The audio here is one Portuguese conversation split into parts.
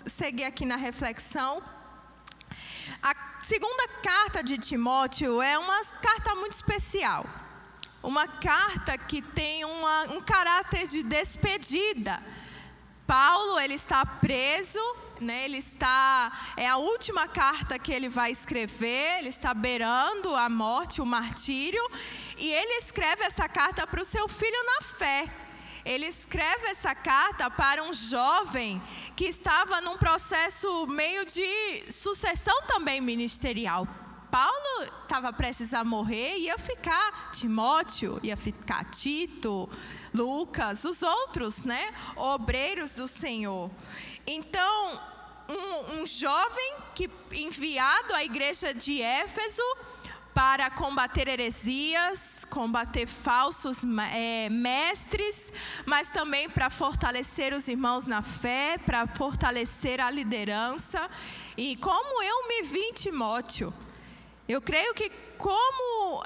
seguir aqui na reflexão. A segunda carta de Timóteo é uma carta muito especial. Uma carta que tem um caráter de despedida. Paulo, ele está preso, né? É a última carta que ele vai escrever, ele está beirando a morte, o martírio, e ele escreve essa carta para o seu filho na fé. Ele escreve essa carta para um jovem que estava num processo meio de sucessão também ministerial. Paulo estava prestes a morrer, ia ficar Timóteo, ia ficar Tito, Lucas, os outros, né, obreiros do Senhor. Então, um jovem enviado à igreja de Éfeso para combater heresias, combater falsos mestres, mas também para fortalecer os irmãos na fé, para fortalecer a liderança. E como eu me vi em Timóteo, eu creio que como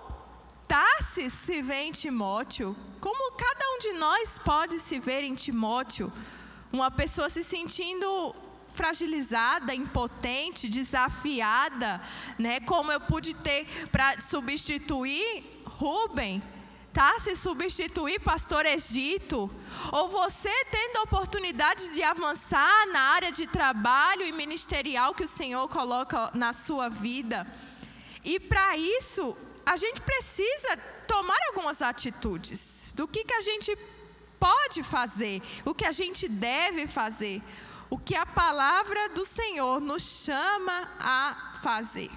Tarsis se vê em Timóteo, como cada um de nós pode se ver em Timóteo, uma pessoa se sentindo fragilizada, impotente, desafiada, né? Como eu pude ter para substituir Rubem, se substituir pastor Egito, ou você tendo oportunidades de avançar na área de trabalho e ministerial que o Senhor coloca na sua vida. E para isso, a gente precisa tomar algumas atitudes do que a gente pode fazer, o que a gente deve fazer, o que a palavra do Senhor nos chama a fazer.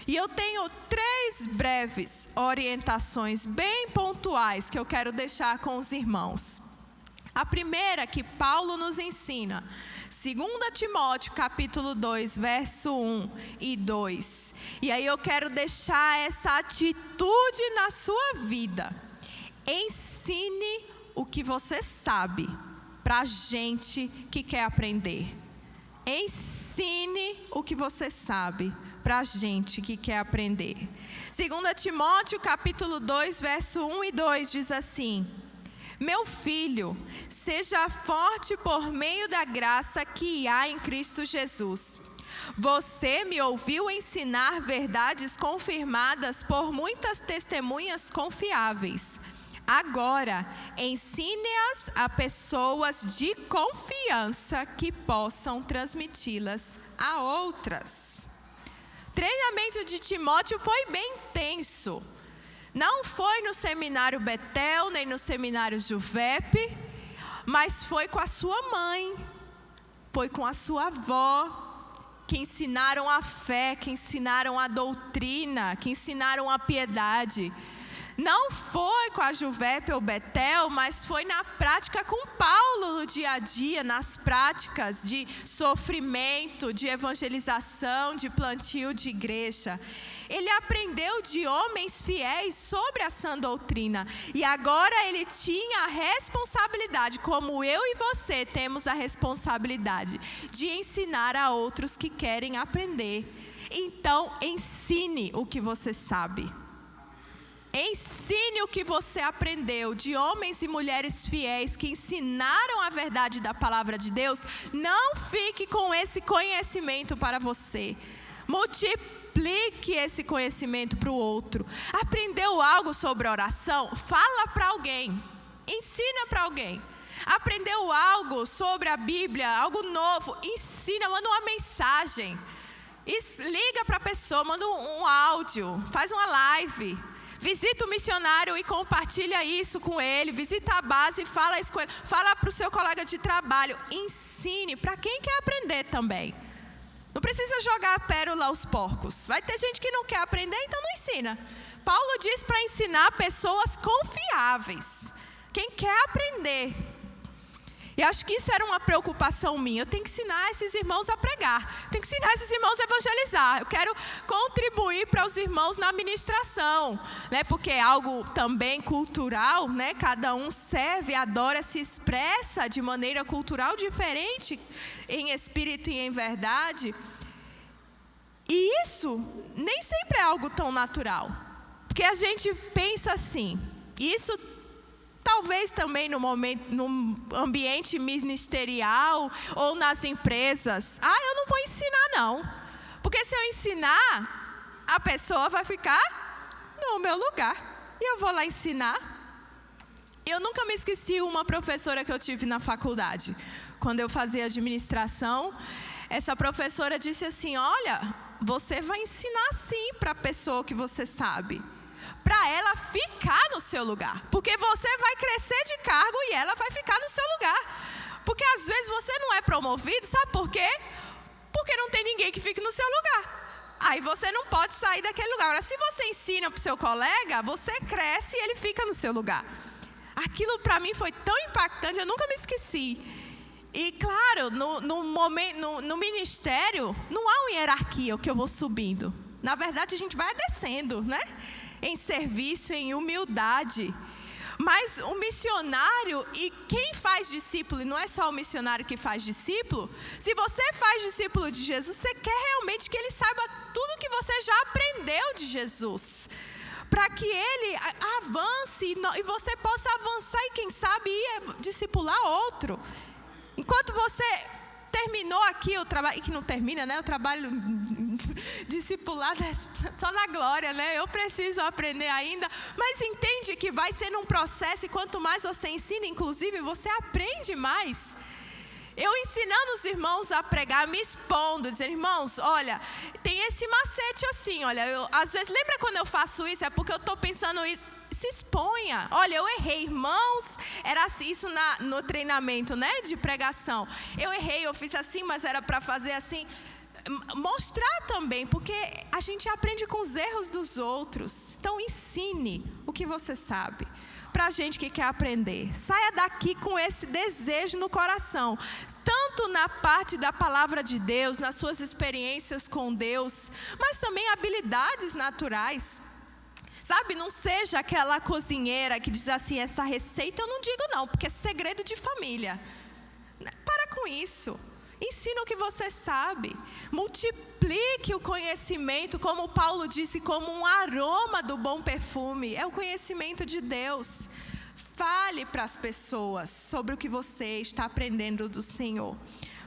E eu tenho 3 breves orientações bem pontuais que eu quero deixar com os irmãos. A primeira que Paulo nos ensina, 2 Timóteo capítulo 2, verso 1 e 2. E aí eu quero deixar essa atitude na sua vida. Ensine o que você sabe para a gente que quer aprender. Ensine o que você sabe para a gente que quer aprender. 2 Timóteo capítulo 2, verso 1 e 2 diz assim: meu filho, seja forte por meio da graça que há em Cristo Jesus. Você me ouviu ensinar verdades confirmadas por muitas testemunhas confiáveis. Agora, ensine-as a pessoas de confiança que possam transmiti-las a outras. O treinamento de Timóteo foi bem intenso. Não foi no seminário Betel, nem no seminário Juvep, mas foi com a sua mãe, foi com a sua avó, que ensinaram a fé, que ensinaram a doutrina, que ensinaram a piedade. Não foi com a Juvep ou Betel, mas foi na prática com Paulo no dia a dia, nas práticas de sofrimento, de evangelização, de plantio de igreja. Ele aprendeu de homens fiéis sobre a sã doutrina. E agora ele tinha a responsabilidade, como eu e você temos a responsabilidade, de ensinar a outros que querem aprender. Então, ensine o que você sabe. Ensine o que você aprendeu de homens e mulheres fiéis que ensinaram a verdade da palavra de Deus. Não fique com esse conhecimento para você. Multiplique esse conhecimento para o outro. Aprendeu algo sobre oração? Fala para alguém. Ensina para alguém. Aprendeu algo sobre a Bíblia, algo novo? Ensina, manda uma mensagem. Liga para a pessoa, manda um áudio, faz uma live. Visita o missionário e compartilha isso com ele. Visita a base e fala isso com ele. Fala para o seu colega de trabalho. Ensine para quem quer aprender também. Não precisa jogar a pérola aos porcos. Vai ter gente que não quer aprender, então não ensina. Paulo diz para ensinar pessoas confiáveis. Quem quer aprender. E acho que isso era uma preocupação minha. Eu tenho que ensinar esses irmãos a pregar. Eu tenho que ensinar esses irmãos a evangelizar. Eu quero contribuir para os irmãos na ministração, né? Porque é algo também cultural, né? Cada um serve, adora, se expressa de maneira cultural diferente, em espírito e em verdade. E isso nem sempre é algo tão natural. Porque a gente pensa assim, isso Talvez também no ambiente ministerial ou nas empresas. Eu não vou ensinar não. Porque se eu ensinar, a pessoa vai ficar no meu lugar. E eu vou lá ensinar. Eu nunca me esqueci uma professora que eu tive na faculdade. Quando eu fazia administração, essa professora disse assim: olha, você vai ensinar sim para a pessoa que você sabe, para ela ficar no seu lugar, porque você vai crescer de cargo e ela vai ficar no seu lugar. Porque às vezes você não é promovido, sabe por quê? Porque não tem ninguém que fique no seu lugar. Aí você não pode sair daquele lugar. Agora, se você ensina para o seu colega, você cresce e ele fica no seu lugar. Aquilo para mim foi tão impactante, eu nunca me esqueci. E claro, no ministério, não há uma hierarquia, o que eu vou subindo. Na verdade, a gente vai descendo, né? Em serviço, em humildade. Mas o missionário, e quem faz discípulo, e não é só o missionário que faz discípulo, se você faz discípulo de Jesus, você quer realmente que ele saiba tudo que você já aprendeu de Jesus, para que ele avance e você possa avançar e quem sabe ir discipular outro. Enquanto você terminou aqui o trabalho, e que não termina, né? O trabalho discipulado é só na glória, né? Eu preciso aprender ainda, mas entende que vai ser um processo e quanto mais você ensina, inclusive, você aprende mais. Eu ensinando os irmãos a pregar, me expondo, dizendo: irmãos, olha, tem esse macete assim, olha, às vezes, lembra quando eu faço isso? É porque eu estou pensando isso. Se exponha. Olha, eu errei, irmãos, era assim, isso no treinamento, né, de pregação. Eu errei, eu fiz assim, mas era para fazer assim. Mostrar também, porque a gente aprende com os erros dos outros. Então ensine o que você sabe para a gente que quer aprender. Saia daqui com esse desejo no coração, tanto na parte da palavra de Deus, nas suas experiências com Deus, mas também habilidades naturais. Sabe, não seja aquela cozinheira que diz assim: essa receita eu não digo não, porque é segredo de família. Para com isso. Ensina o que você sabe. Multiplique o conhecimento, como Paulo disse, como um aroma do bom perfume. É o conhecimento de Deus. Fale para as pessoas sobre o que você está aprendendo do Senhor.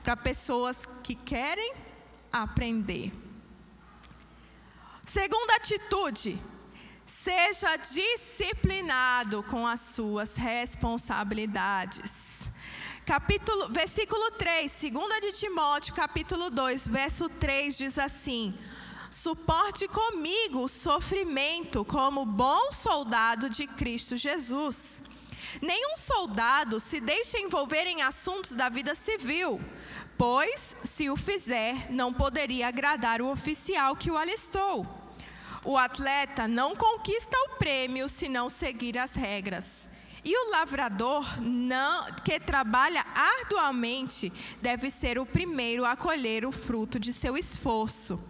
Para pessoas que querem aprender. Segunda atitude: seja disciplinado com as suas responsabilidades. Versículo 3, 2 de Timóteo, capítulo 2, verso 3, diz assim: suporte comigo o sofrimento como bom soldado de Cristo Jesus. Nenhum soldado se deixa envolver em assuntos da vida civil, pois, se o fizer, não poderia agradar o oficial que o alistou. O atleta não conquista o prêmio se não seguir as regras. E o lavrador que trabalha arduamente deve ser o primeiro a colher o fruto de seu esforço.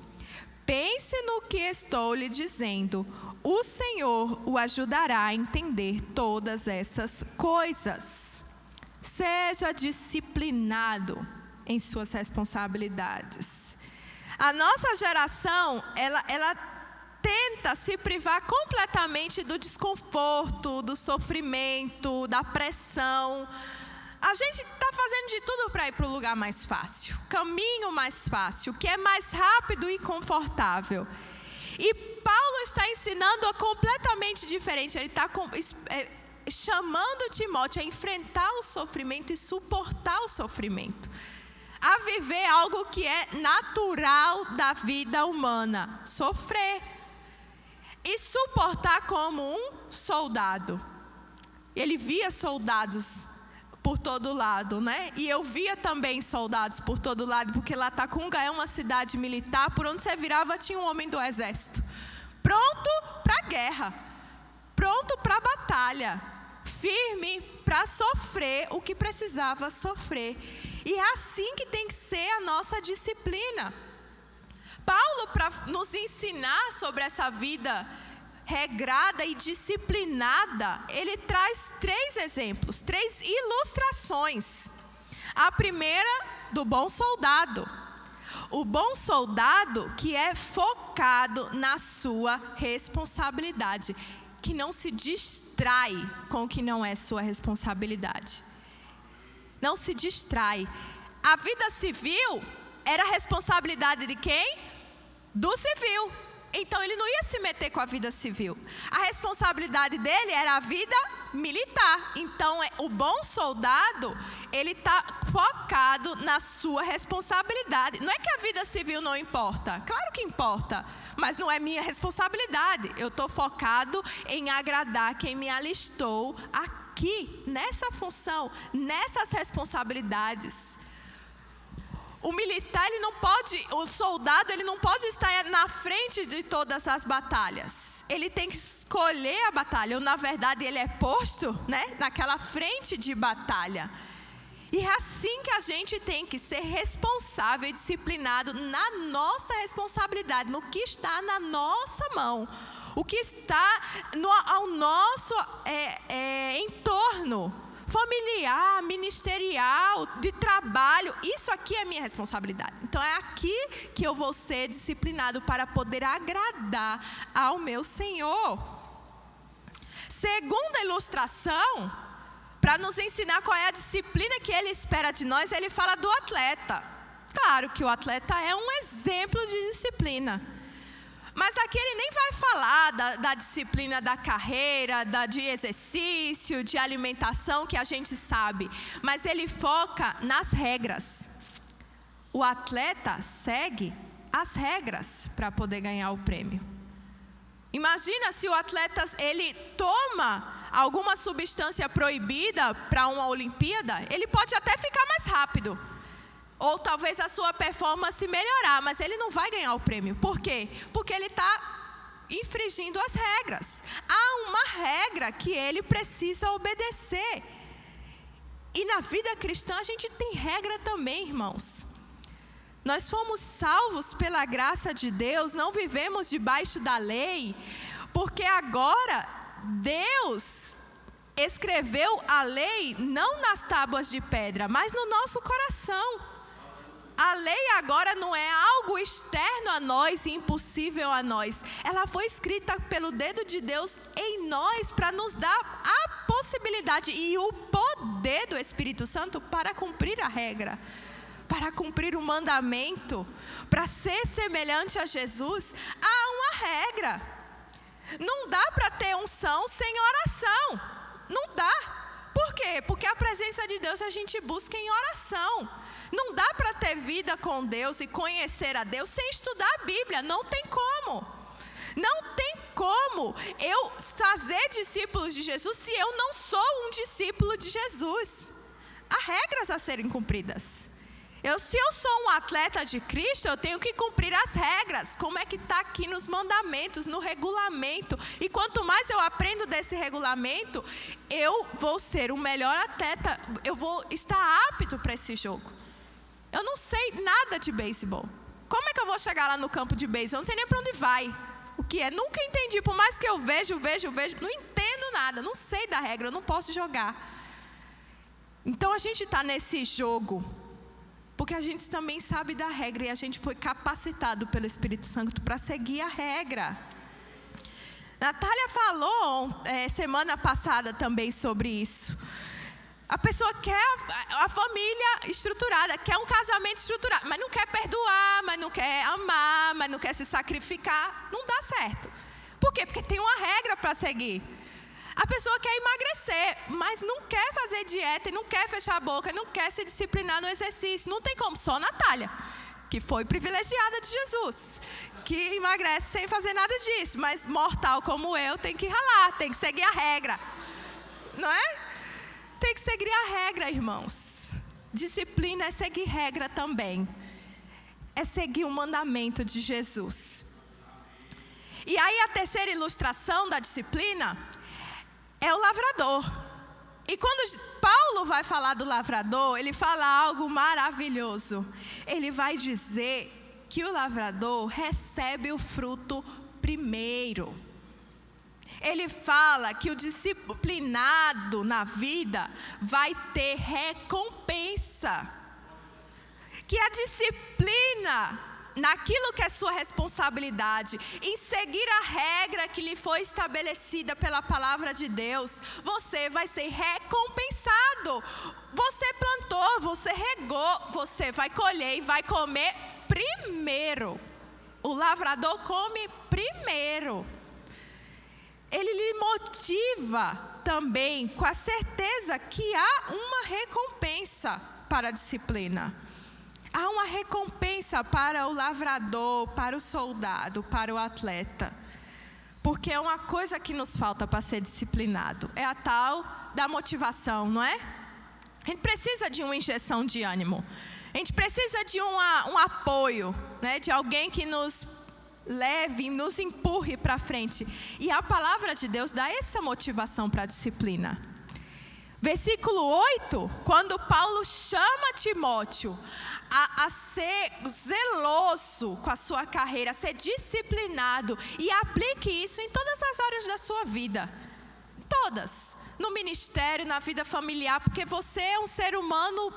Pense no que estou lhe dizendo. O Senhor o ajudará a entender todas essas coisas. Seja disciplinado em suas responsabilidades. A nossa geração, ela tenta se privar completamente do desconforto, do sofrimento, da pressão. A gente está fazendo de tudo para ir para o lugar mais fácil, caminho mais fácil, que é mais rápido e confortável. E Paulo está ensinando completamente diferente. Ele está chamando Timóteo a enfrentar o sofrimento e suportar o sofrimento, a viver algo que é natural da vida humana: sofrer. E suportar como um soldado. Ele via soldados por todo lado, né? E eu via também soldados por todo lado, porque Latacunga é uma cidade militar, por onde você virava tinha um homem do exército, pronto para a guerra, pronto para a batalha, firme para sofrer o que precisava sofrer. E é assim que tem que ser a nossa disciplina. Paulo, para nos ensinar sobre essa vida regrada e disciplinada, ele traz 3 exemplos, 3 ilustrações. A primeira, do bom soldado. O bom soldado que é focado na sua responsabilidade, que não se distrai com o que não é sua responsabilidade. Não se distrai. A vida civil era responsabilidade de quem? Do civil. Então ele não ia se meter com a vida civil. A responsabilidade dele era a vida militar. Então o bom soldado, ele está focado na sua responsabilidade. Não é que a vida civil não importa. Claro que importa. Mas não é minha responsabilidade. Eu estou focado em agradar quem me alistou aqui, nessa função, nessas responsabilidades. O militar, ele não pode, o soldado, ele não pode estar na frente de todas as batalhas. Ele tem que escolher a batalha, ou na verdade ele é posto, né, naquela frente de batalha. E é assim que a gente tem que ser responsável e disciplinado na nossa responsabilidade, no que está na nossa mão, o que está ao nosso entorno familiar, ministerial, de trabalho. Isso aqui é minha responsabilidade. Então é aqui que eu vou ser disciplinado para poder agradar ao meu Senhor. Segunda ilustração, para nos ensinar qual é a disciplina que ele espera de nós, ele fala do atleta. Claro que o atleta é um exemplo de disciplina. Mas aqui ele nem vai falar da disciplina da carreira, de exercício, de alimentação, que a gente sabe. Mas ele foca nas regras. O atleta segue as regras para poder ganhar o prêmio. Imagina se o atleta ele toma alguma substância proibida para uma Olimpíada, ele pode até ficar mais rápido. Ou talvez a sua performance melhorar, mas ele não vai ganhar o prêmio. Por quê? Porque ele está infringindo as regras. Há uma regra que ele precisa obedecer. E na vida cristã a gente tem regra também, irmãos. Nós fomos salvos pela graça de Deus, não vivemos debaixo da lei, porque agora Deus escreveu a lei não nas tábuas de pedra, mas no nosso coração. A lei agora não é algo externo a nós e impossível a nós. Ela foi escrita pelo dedo de Deus em nós para nos dar a possibilidade e o poder do Espírito Santo para cumprir a regra, para cumprir o mandamento, para ser semelhante a Jesus. Há uma regra. Não dá para ter unção sem oração. Não dá. Por quê? Porque a presença de Deus a gente busca em oração. Não dá para ter vida com Deus e conhecer a Deus sem estudar a Bíblia. Não tem como. Não tem como eu fazer discípulos de Jesus se eu não sou um discípulo de Jesus. Há regras a serem cumpridas. Se eu sou um atleta de Cristo, eu tenho que cumprir as regras, como é que está aqui nos mandamentos, no regulamento. E quanto mais eu aprendo desse regulamento, eu vou ser o melhor atleta, eu vou estar apto para esse jogo. Eu não sei nada de beisebol. Como é que eu vou chegar lá no campo de beisebol? Eu não sei nem para onde vai. O que é? Nunca entendi, por mais que eu vejo, não entendo nada, não sei da regra, eu não posso jogar. Então a gente está nesse jogo porque a gente também sabe da regra e a gente foi capacitado pelo Espírito Santo para seguir a regra. Natália falou semana passada também sobre isso. A pessoa quer a família estruturada, quer um casamento estruturado, mas não quer perdoar, mas não quer amar, mas não quer se sacrificar. Não dá certo. Por quê? Porque tem uma regra para seguir. A pessoa quer emagrecer, mas não quer fazer dieta, não quer fechar a boca, não quer se disciplinar no exercício. Não tem como, só Natália, que foi privilegiada de Jesus, que emagrece sem fazer nada disso. Mas mortal como eu tem que ralar, tem que seguir a regra. Não é? Tem que seguir a regra, irmãos. Disciplina é seguir regra também. É seguir o mandamento de Jesus. E aí a terceira ilustração da disciplina é o lavrador. E quando Paulo vai falar do lavrador, ele fala algo maravilhoso. Ele vai dizer que o lavrador recebe o fruto primeiro. Ele fala que o disciplinado na vida vai ter recompensa. Que a disciplina naquilo que é sua responsabilidade, em seguir a regra que lhe foi estabelecida pela palavra de Deus, você vai ser recompensado. Você plantou, você regou, você vai colher e vai comer primeiro. O lavrador come primeiro. Ele lhe motiva também com a certeza que há uma recompensa para a disciplina. Há uma recompensa para o lavrador, para o soldado, para o atleta. Porque é uma coisa que nos falta para ser disciplinado. É a tal da motivação, não é? A gente precisa de uma injeção de ânimo. A gente precisa de um apoio, né? De alguém que nos leve, nos empurre para frente. E a palavra de Deus dá essa motivação para a disciplina. Versículo 8, quando Paulo chama Timóteo a ser zeloso com a sua carreira, a ser disciplinado, e aplique isso em todas as áreas da sua vida. Todas. No ministério, na vida familiar, porque você é um ser humano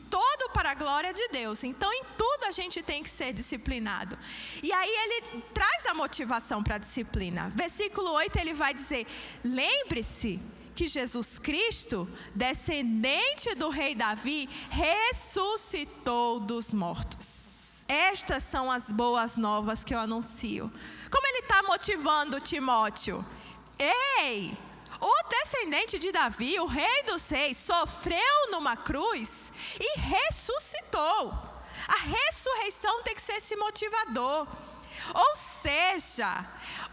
todo para a glória de Deus. Então, em tudo a gente tem que ser disciplinado. E aí ele traz a motivação para a disciplina. Versículo 8, ele vai dizer: lembre-se que Jesus Cristo, descendente do rei Davi, ressuscitou dos mortos. Estas são as boas novas que eu anuncio. Como ele está motivando Timóteo? Ei! O descendente de Davi, o rei dos reis, sofreu numa cruz e ressuscitou. A ressurreição tem que ser esse motivador. Ou seja,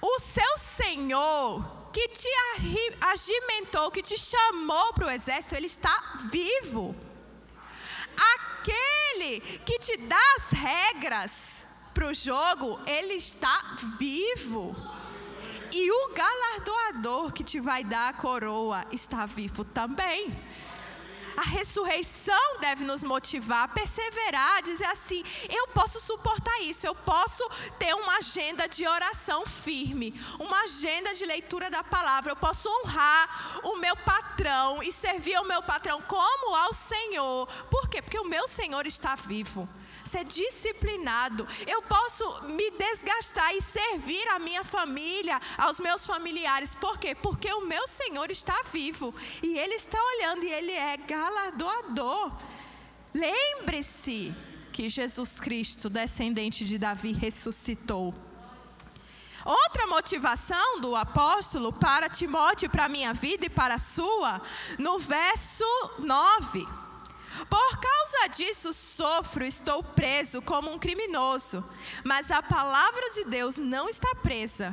o seu Senhor que te agimentou, que te chamou para o exército, Ele está vivo. Aquele que te dá as regras para o jogo, Ele está vivo. E o galardoador que te vai dar a coroa está vivo também. A ressurreição deve nos motivar a perseverar, a dizer assim: eu posso suportar isso, eu posso ter uma agenda de oração firme, uma agenda de leitura da palavra, eu posso honrar o meu patrão e servir ao meu patrão como ao Senhor. Por quê? Porque o meu Senhor está vivo. Ser disciplinado, eu posso me desgastar e servir a minha família, aos meus familiares. Por quê? Porque o meu Senhor está vivo e Ele está olhando e Ele é galardoador. Lembre-se que Jesus Cristo, descendente de Davi, ressuscitou. Outra motivação do apóstolo para Timóteo, para a minha vida e para a sua, no verso 9. Por causa disso sofro, estou preso como um criminoso, mas a palavra de Deus não está presa.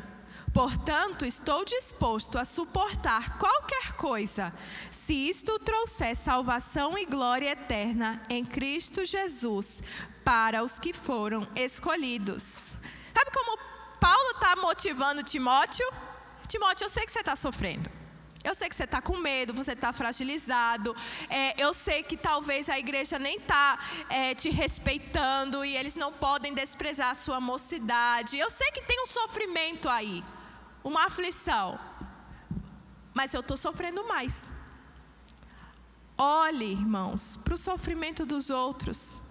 Portanto, estou disposto a suportar qualquer coisa, se isto trouxer salvação e glória eterna em Cristo Jesus, para os que foram escolhidos. Sabe como Paulo está motivando Timóteo? Timóteo, eu sei que você está sofrendo. Eu sei que você está com medo, você está fragilizado. Eu sei que talvez a igreja nem está te respeitando e eles não podem desprezar a sua mocidade. Eu sei que tem um sofrimento aí, uma aflição. Mas eu estou sofrendo mais. Olhe, irmãos, para o sofrimento dos outros,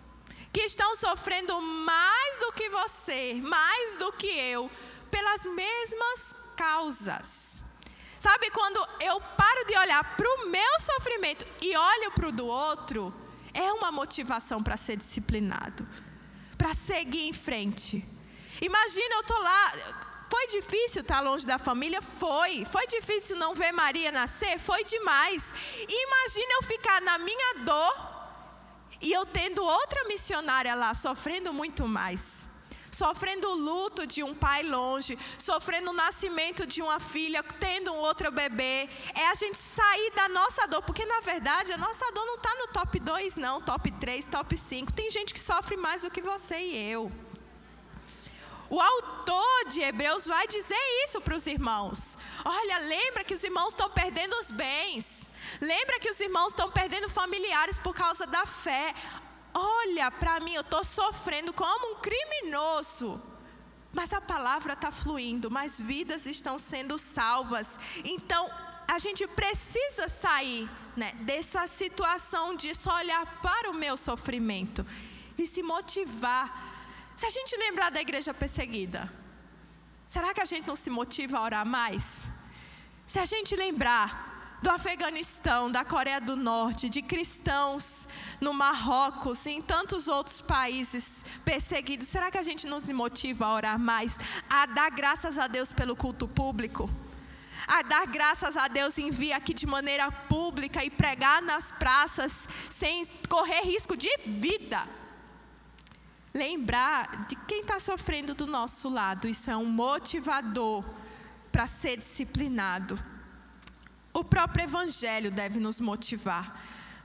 que estão sofrendo mais do que você, mais do que eu, pelas mesmas causas. Sabe, quando eu paro de olhar para o meu sofrimento e olho para o do outro, é uma motivação para ser disciplinado, para seguir em frente. Imagina, eu estou lá, foi difícil estar longe da família? Foi difícil não ver Maria nascer? Foi demais. Imagina eu ficar na minha dor e eu tendo outra missionária lá, sofrendo muito mais. Sofrendo o luto de um pai longe, sofrendo o nascimento de uma filha, tendo um outro bebê. É a gente sair da nossa dor, porque na verdade a nossa dor não está no top 2 não, top 3, top 5. Tem gente que sofre mais do que você e eu. O autor de Hebreus vai dizer isso para os irmãos. Olha, lembra que os irmãos estão perdendo os bens. Lembra que os irmãos estão perdendo familiares por causa da fé. Olha para mim, eu estou sofrendo como um criminoso, mas a palavra está fluindo, mais vidas estão sendo salvas. Então a gente precisa sair, né, dessa situação de só olhar para o meu sofrimento e se motivar. Se a gente lembrar da igreja perseguida, será que a gente não se motiva a orar mais? Se a gente lembrar do Afeganistão, da Coreia do Norte, de cristãos no Marrocos e em tantos outros países perseguidos, será que a gente não se motiva a orar mais? A dar graças a Deus pelo culto público? A dar graças a Deus em vir aqui de maneira pública e pregar nas praças sem correr risco de vida? Lembrar de quem está sofrendo do nosso lado, isso é um motivador para ser disciplinado. O próprio Evangelho deve nos motivar.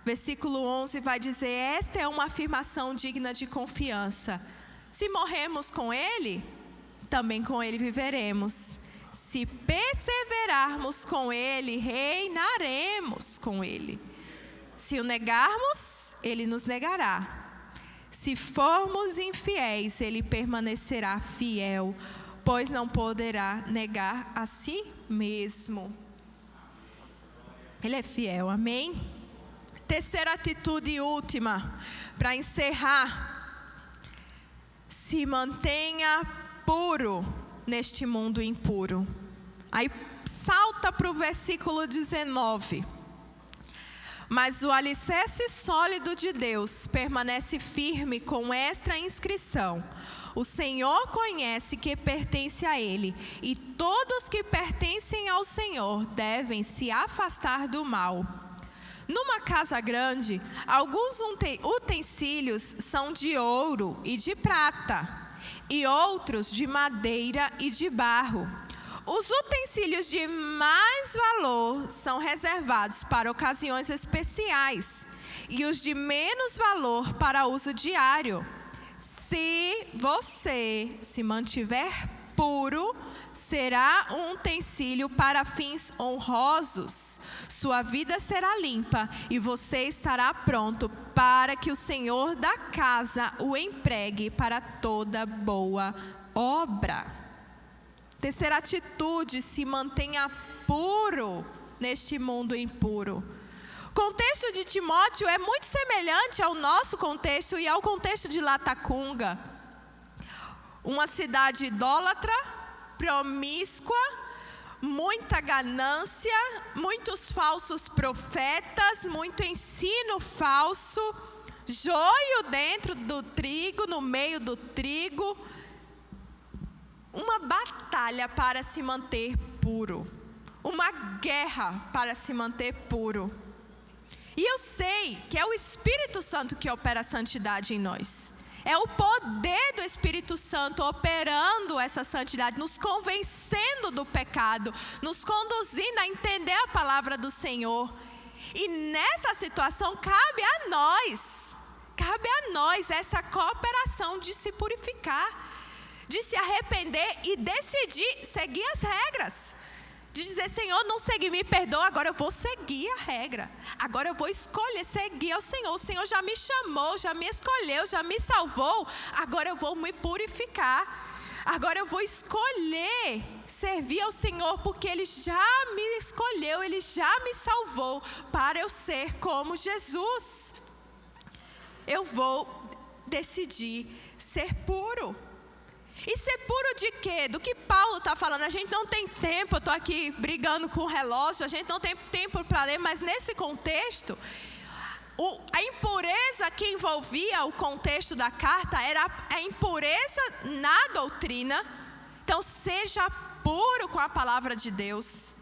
Versículo 11 vai dizer: esta é uma afirmação digna de confiança. Se morremos com Ele, também com Ele viveremos. Se perseverarmos com Ele, reinaremos com Ele. Se o negarmos, Ele nos negará. Se formos infiéis, Ele permanecerá fiel, pois não poderá negar a si mesmo. Ele é fiel, amém? Terceira atitude e última, para encerrar: se mantenha puro neste mundo impuro. Aí salta para o versículo 19. Mas o alicerce sólido de Deus permanece firme com esta inscrição: o Senhor conhece que pertence a Ele, e todos que pertencem ao Senhor devem se afastar do mal. Numa casa grande, alguns utensílios são de ouro e de prata, e outros de madeira e de barro. Os utensílios de mais valor são reservados para ocasiões especiais, e os de menos valor para uso diário. Se você se mantiver puro, será um utensílio para fins honrosos. Sua vida será limpa e você estará pronto para que o Senhor da casa o empregue para toda boa obra. Terceira atitude: se mantenha puro neste mundo impuro. O contexto de Timóteo é muito semelhante ao nosso contexto e ao contexto de Latacunga. Uma cidade idólatra, promíscua, muita ganância, muitos falsos profetas, muito ensino falso, joio dentro do trigo, no meio do trigo. Uma batalha para se manter puro, uma guerra para se manter puro. E eu sei que é o Espírito Santo que opera a santidade em nós. É o poder do Espírito Santo operando essa santidade, nos convencendo do pecado, nos conduzindo a entender a palavra do Senhor. E nessa situação cabe a nós essa cooperação de se purificar, de se arrepender e decidir seguir as regras. De dizer: Senhor, não segui, me perdoa, agora eu vou seguir a regra. Agora eu vou escolher seguir ao Senhor. O Senhor já me chamou, já me escolheu, já me salvou. Agora eu vou me purificar. Agora eu vou escolher servir ao Senhor, porque Ele já me escolheu, Ele já me salvou para eu ser como Jesus. Eu vou decidir ser puro. E ser puro de quê? Do que Paulo está falando? A gente não tem tempo, eu estou aqui brigando com o relógio, a gente não tem tempo para ler, mas nesse contexto, a impureza que envolvia o contexto da carta era a impureza na doutrina. Então seja puro com a palavra de Deus,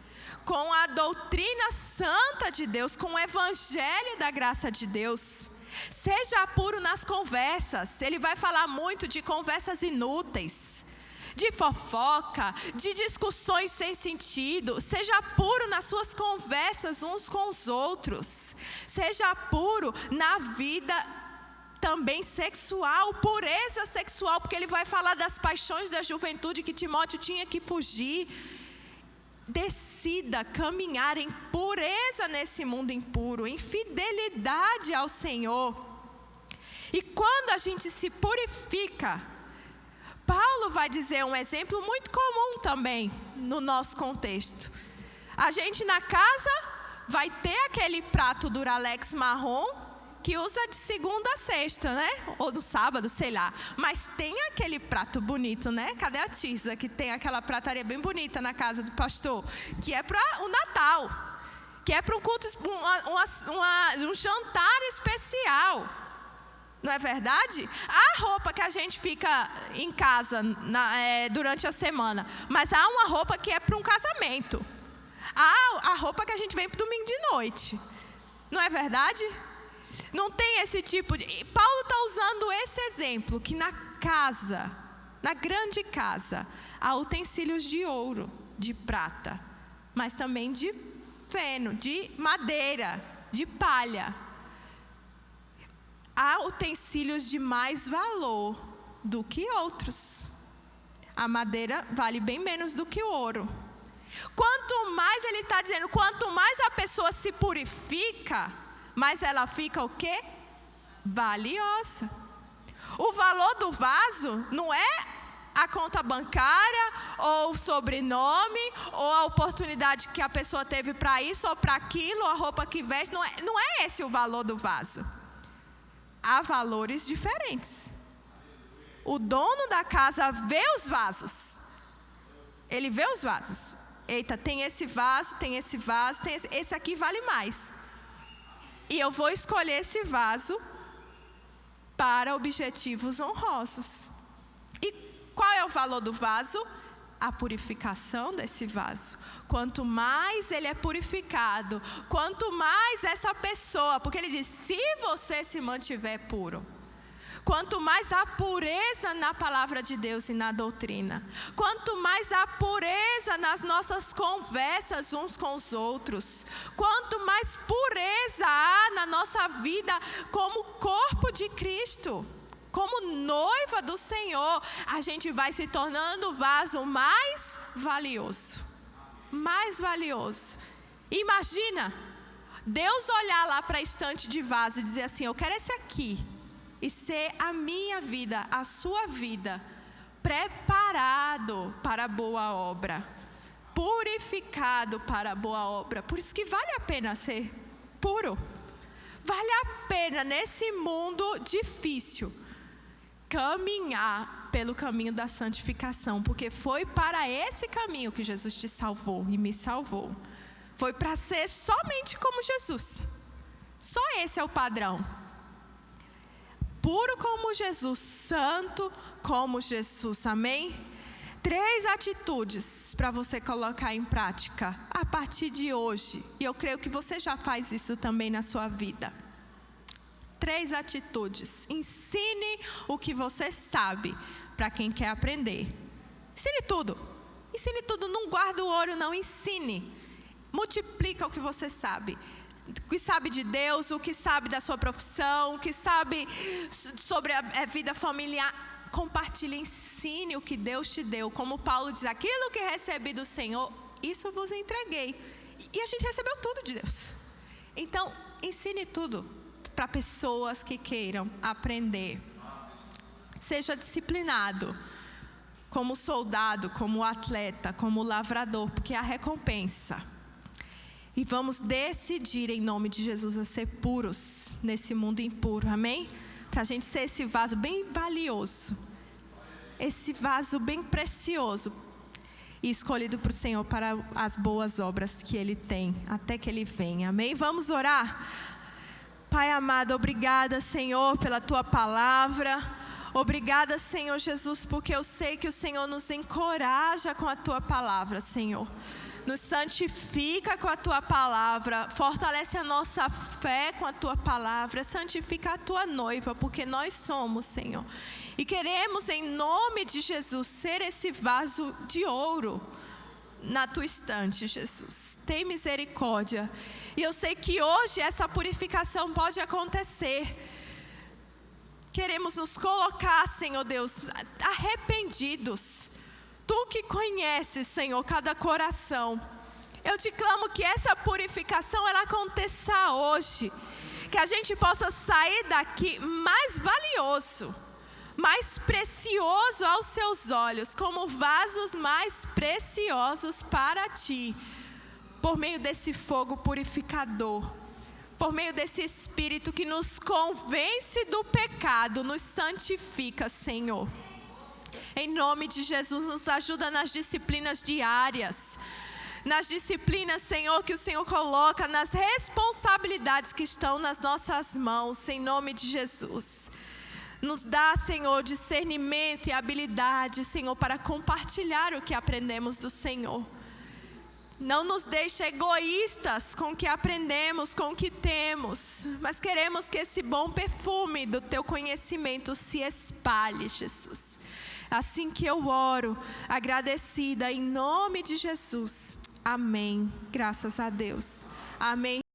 com a doutrina santa de Deus, com o evangelho da graça de Deus. Seja puro nas conversas. Ele vai falar muito de conversas inúteis, de fofoca, de discussões sem sentido. Seja puro nas suas conversas uns com os outros. Seja puro na vida também sexual, pureza sexual, porque ele vai falar das paixões da juventude que Timóteo tinha que fugir. Decida caminhar em pureza nesse mundo impuro, em fidelidade ao Senhor. E quando a gente se purifica, Paulo vai dizer um exemplo muito comum também no nosso contexto. A gente na casa vai ter aquele prato Duralex marrom que usa de segunda a sexta, né? Ou no sábado, sei lá. Mas tem aquele prato bonito, né? Cadê a Tisa? Que tem aquela prataria bem bonita na casa do pastor, que é para o Natal, que é para um culto, um jantar especial. Não é verdade? Há roupa que a gente fica em casa durante a semana, mas há uma roupa que é para um casamento. Há a roupa que a gente vem para o domingo de noite. Não é verdade? Não tem esse tipo de... Paulo está usando esse exemplo, que na casa, na grande casa, há utensílios de ouro, de prata, mas também de feno, de madeira, de palha. Há utensílios de mais valor do que outros. A madeira vale bem menos do que o ouro. Quanto mais ele está dizendo, quanto mais a pessoa se purifica, mais ela fica o quê? Valiosa. O valor do vaso não é a conta bancária, ou o sobrenome, ou a oportunidade que a pessoa teve para isso ou para aquilo, a roupa que veste. Não é esse o valor do vaso. Há valores diferentes. O dono da casa vê os vasos. Ele vê os vasos. Eita, tem esse vaso, tem esse vaso, tem esse aqui vale mais. E eu vou escolher esse vaso para objetivos honrosos. E qual é o valor do vaso? A purificação desse vaso. Quanto mais ele é purificado, quanto mais essa pessoa, porque ele diz, se você se mantiver puro, quanto mais há pureza na palavra de Deus e na doutrina, quanto mais há pureza nas nossas conversas uns com os outros, quanto mais pureza há na nossa vida como corpo de Cristo, como noiva do Senhor, a gente vai se tornando o vaso mais valioso. Mais valioso. Imagina, Deus olhar lá para a estante de vaso e dizer assim, eu quero esse aqui. E ser a minha vida, a sua vida, preparado para a boa obra. Purificado para a boa obra. Por isso que vale a pena ser puro. Vale a pena nesse mundo difícil caminhar pelo caminho da santificação, porque foi para esse caminho que Jesus te salvou e me salvou. Foi para ser somente como Jesus. Só esse é o padrão. Puro como Jesus, santo como Jesus, amém? 3 atitudes para você colocar em prática a partir de hoje, e eu creio que você já faz isso também na sua vida. 3 atitudes. Ensine o que você sabe para quem quer aprender. Ensine tudo. Ensine tudo. Não guarda o ouro, não. Ensine. Multiplica o que você sabe. O que sabe de Deus, o que sabe da sua profissão, o que sabe sobre a vida familiar. Compartilhe, ensine o que Deus te deu. Como Paulo diz, aquilo que recebi do Senhor, isso vos entreguei. E a gente recebeu tudo de Deus. Então, ensine tudo para pessoas que queiram aprender. Seja disciplinado, como soldado, como atleta, como lavrador, porque há recompensa. E vamos decidir em nome de Jesus a ser puros nesse mundo impuro, amém? Para a gente ser esse vaso bem valioso, esse vaso bem precioso e escolhido por Senhor para as boas obras que Ele tem, até que Ele venha, amém? Vamos orar? Pai amado, obrigada, Senhor, pela Tua palavra. Obrigada, Senhor Jesus, porque eu sei que o Senhor nos encoraja com a Tua palavra, Senhor. Nos santifica com a Tua palavra, fortalece a nossa fé com a Tua palavra, santifica a Tua noiva, porque nós somos, Senhor. E queremos, em nome de Jesus, ser esse vaso de ouro na Tua estante, Jesus. Tem misericórdia. E eu sei que hoje essa purificação pode acontecer. Queremos nos colocar, Senhor Deus, arrependidos. Tu que conheces, Senhor, cada coração. Eu te clamo que essa purificação ela aconteça hoje. Que a gente possa sair daqui mais valioso, mais precioso aos seus olhos, como vasos mais preciosos para ti, por meio desse fogo purificador. por meio desse Espírito que nos convence do pecado, nos santifica, Senhor. Em nome de Jesus, nos ajuda nas disciplinas diárias, nas disciplinas, Senhor, que o Senhor coloca, nas responsabilidades que estão nas nossas mãos, em nome de Jesus. Nos dá, Senhor, discernimento e habilidade, Senhor, para compartilhar o que aprendemos do Senhor. Não nos deixe egoístas com o que aprendemos, com o que temos, mas queremos que esse bom perfume do Teu conhecimento se espalhe, Jesus. Assim que eu oro, agradecida em nome de Jesus. Amém. Graças a Deus. Amém.